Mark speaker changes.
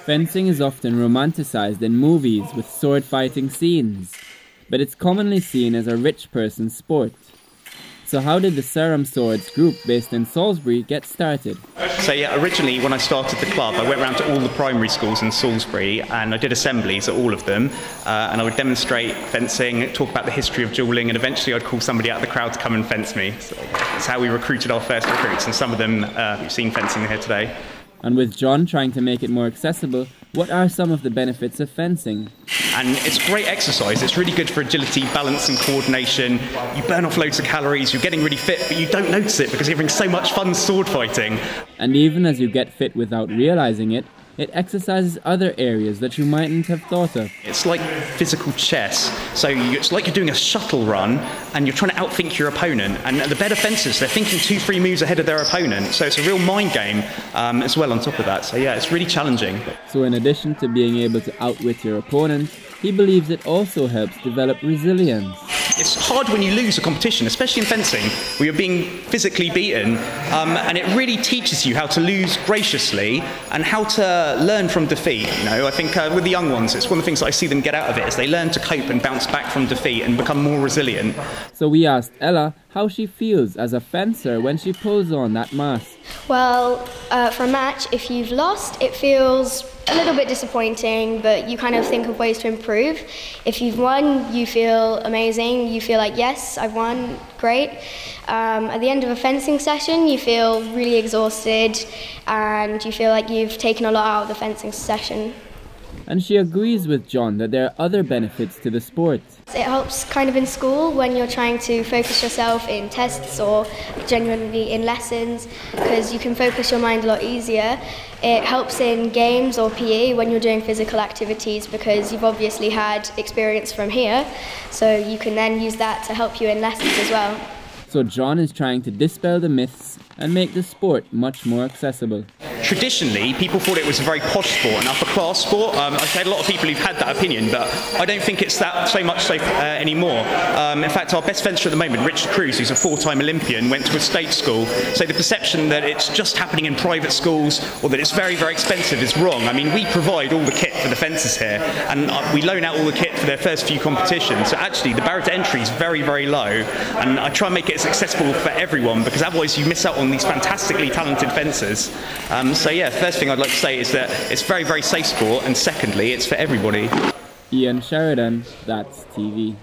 Speaker 1: Fencing is often romanticized in movies with sword fighting scenes, but it's commonly seen as a rich person's sport. So how did the Sarum Swords group based in Salisbury get started?
Speaker 2: So yeah, originally when I started the club, I went around to all the primary schools in Salisbury and I did assemblies at all of them, and I would demonstrate fencing, talk about the history of duelling, and eventually I'd call somebody out of the crowd to come and fence me. So that's how we recruited our first recruits, and some of them we've seen fencing here today.
Speaker 1: And with John trying to make it more accessible, what are some of the benefits of fencing?
Speaker 2: And it's great exercise. It's really good for agility, balance and coordination. You burn off loads of calories, you're getting really fit, but you don't notice it because you're having so much fun sword fighting.
Speaker 1: And even as you get fit without realizing it, it exercises other areas that you mightn't have thought of.
Speaker 2: It's like physical chess. So it's like you're doing a shuttle run and you're trying to outthink your opponent. And the better fencers, they're thinking 2-3 moves ahead of their opponent. So it's a real mind game as well on top of that. So yeah, it's really challenging.
Speaker 1: So in addition to being able to outwit your opponent, he believes it also helps develop resilience.
Speaker 2: It's hard when you lose a competition, especially in fencing, where you're being physically beaten, and it really teaches you how to lose graciously and how to learn from defeat. You know, I think with the young ones, it's one of the things that I see them get out of it, is they learn to cope and bounce back from defeat and become more resilient.
Speaker 1: So we asked Ella how she feels as a fencer when she pulls on that mask.
Speaker 3: Well, for a match, if you've lost, it feels a little bit disappointing, but you kind of think of ways to improve. If you've won, you feel amazing. You feel like, yes, I've won, great. At the end of a fencing session, you feel really exhausted and you feel like you've taken a lot out of the fencing session.
Speaker 1: And she agrees with John that there are other benefits to the sport.
Speaker 3: It helps kind of in school when you're trying to focus yourself in tests or genuinely in lessons, because you can focus your mind a lot easier. It helps in games or PE when you're doing physical activities, because you've obviously had experience from here, so you can then use that to help you in lessons as well.
Speaker 1: So John is trying to dispel the myths and make the sport much more accessible.
Speaker 2: Traditionally, people thought it was a very posh sport, an upper-class sport. I've had a lot of people who've had that opinion, but I don't think it's that so much so anymore. In fact, our best fencer at the moment, Richard Cruz, who's a 4-time Olympian, went to a state school. So the perception that it's just happening in private schools or that it's very, very expensive is wrong. I mean, we provide all the kit for the fencers here, and we loan out all the kit for their first few competitions. So actually, the barrier to entry is very, very low, and I try and make it as accessible for everyone, because otherwise you miss out on these fantastically talented fencers. So yeah, first thing I'd like to say is that it's very, very safe sport, and secondly, it's for everybody.
Speaker 1: Ian Sheridan, That's TV.